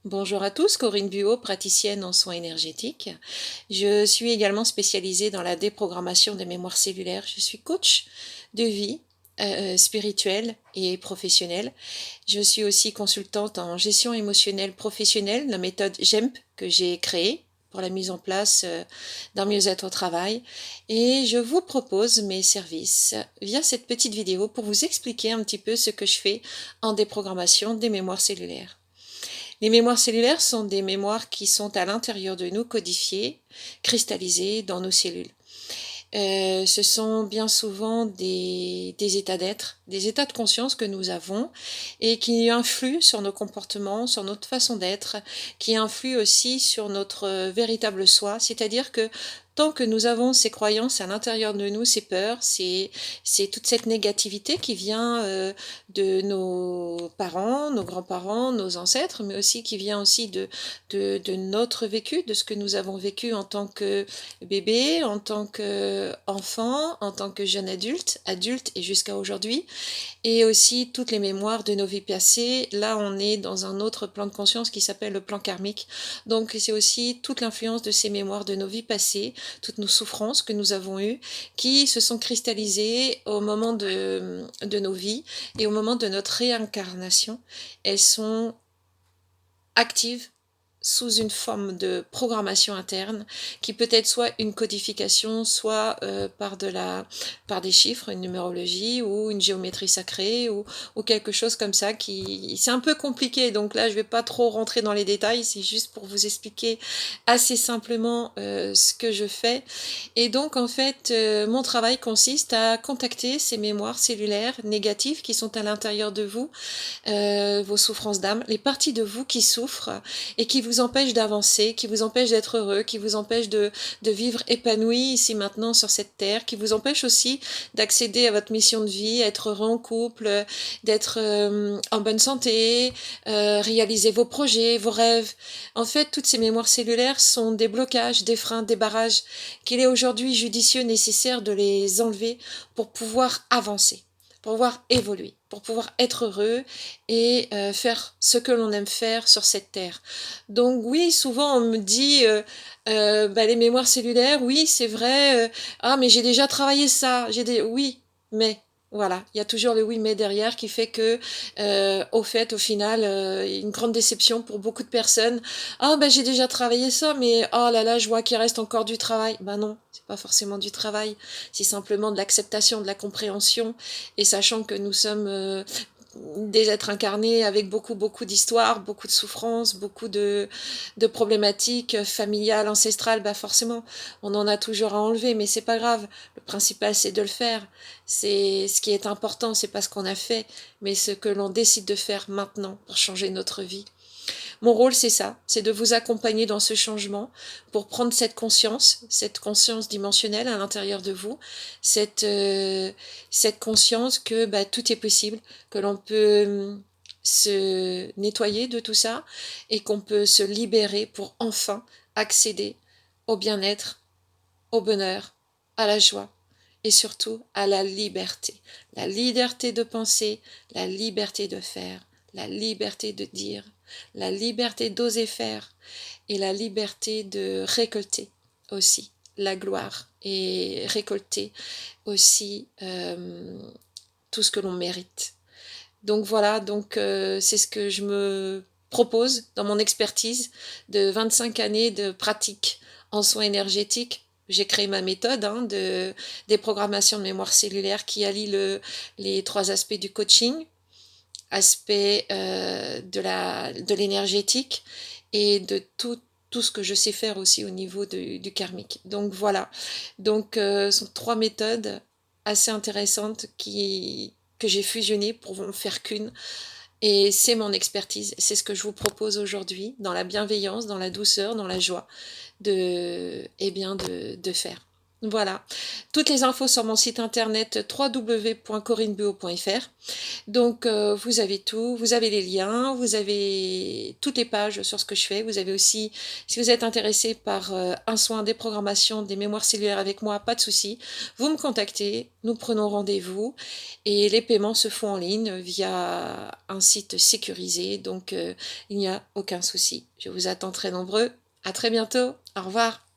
Bonjour à tous, Corinne Buot, praticienne en soins énergétiques. Je suis également spécialisée dans la déprogrammation des mémoires cellulaires. Je suis coach de vie spirituelle et professionnelle. Je suis aussi consultante en gestion émotionnelle professionnelle, la méthode GEMP que j'ai créée pour la mise en place d'un mieux-être au travail. Et je vous propose mes services via cette petite vidéo pour vous expliquer un petit peu ce que je fais en déprogrammation des mémoires cellulaires. Les mémoires cellulaires sont des mémoires qui sont à l'intérieur de nous, codifiées, cristallisées dans nos cellules. Ce sont bien souvent des états d'être, des états de conscience que nous avons et qui influent sur nos comportements, sur notre façon d'être, qui influent aussi sur notre véritable soi. C'est-à-dire que tant que nous avons ces croyances à l'intérieur de nous, ces peurs, c'est toute cette négativité qui vient de nos parents, nos grands-parents, nos ancêtres, mais aussi qui vient aussi de notre vécu, de ce que nous avons vécu en tant que bébé, en tant qu'enfant, en tant que jeune adulte et jusqu'à aujourd'hui, et aussi toutes les mémoires de nos vies passées. Là, on est dans un autre plan de conscience qui s'appelle le plan karmique. Donc, c'est aussi toute l'influence de ces mémoires de nos vies passées, toutes nos souffrances que nous avons eues, qui se sont cristallisées au moment de nos vies et au moment de notre réincarnation. Elles sont actives sous une forme de programmation interne qui peut être soit une codification, soit par des chiffres, une numérologie ou une géométrie sacrée ou quelque chose comme ça qui c'est un peu compliqué, donc là je vais pas trop rentrer dans les détails, c'est juste pour vous expliquer assez simplement ce que je fais. Et donc en fait mon travail consiste à contacter ces mémoires cellulaires négatives qui sont à l'intérieur de vous, vos souffrances d'âme, les parties de vous qui souffrent et qui vous empêchent d'avancer, qui vous empêchent d'être heureux, qui vous empêchent de vivre épanoui ici maintenant sur cette terre, qui vous empêchent aussi d'accéder à votre mission de vie, être heureux en couple, d'être en bonne santé, réaliser vos projets, vos rêves. En fait, toutes ces mémoires cellulaires sont des blocages, des freins, des barrages qu'il est aujourd'hui judicieux, nécessaire de les enlever pour pouvoir avancer, pour pouvoir évoluer, pour pouvoir être heureux et faire ce que l'on aime faire sur cette terre. Donc oui, souvent on me dit les mémoires cellulaires, oui c'est vrai, ah mais j'ai déjà travaillé ça, oui, mais voilà, il y a toujours le oui mais derrière qui fait que au final une grande déception pour beaucoup de personnes. Ah ben j'ai déjà travaillé ça, mais oh là là, je vois qu'il reste encore du travail. Ben non, c'est pas forcément du travail, c'est simplement de l'acceptation, de la compréhension, et sachant que nous sommes des êtres incarnés avec beaucoup d'histoires, beaucoup de souffrances, beaucoup de problématiques familiales, ancestrales, bah forcément, on en a toujours à enlever, mais c'est pas grave. Le principal, c'est de le faire. C'est ce qui est important, c'est pas ce qu'on a fait, mais ce que l'on décide de faire maintenant pour changer notre vie. Mon rôle, c'est ça, c'est de vous accompagner dans ce changement pour prendre cette conscience dimensionnelle à l'intérieur de vous, cette, euh, cette conscience que bah, tout est possible, que l'on peut se nettoyer de tout ça et qu'on peut se libérer pour enfin accéder au bien-être, au bonheur, à la joie et surtout à la liberté. La liberté de penser, la liberté de faire, la liberté de dire, la liberté d'oser faire et la liberté de récolter aussi la gloire et récolter aussi tout ce que l'on mérite. Donc voilà, c'est ce que je me propose dans mon expertise de 25 années de pratique en soins énergétiques. J'ai créé ma méthode de déprogrammation de mémoire cellulaire qui allie les trois aspects du coaching, aspect de l'énergétique et de tout ce que je sais faire aussi au niveau du karmique. Donc voilà, ce sont trois méthodes assez intéressantes que j'ai fusionnées pour en faire qu'une. Et c'est mon expertise, c'est ce que je vous propose aujourd'hui, dans la bienveillance, dans la douceur, dans la joie, de faire. Voilà. Toutes les infos sur mon site internet www.corinnebuot.fr. Donc, vous avez tout, vous avez les liens, vous avez toutes les pages sur ce que je fais. Vous avez aussi, si vous êtes intéressé par un soin, des programmations, des mémoires cellulaires avec moi, pas de souci. Vous me contactez, nous prenons rendez-vous et les paiements se font en ligne via un site sécurisé. Donc, il n'y a aucun souci. Je vous attends très nombreux. À très bientôt. Au revoir.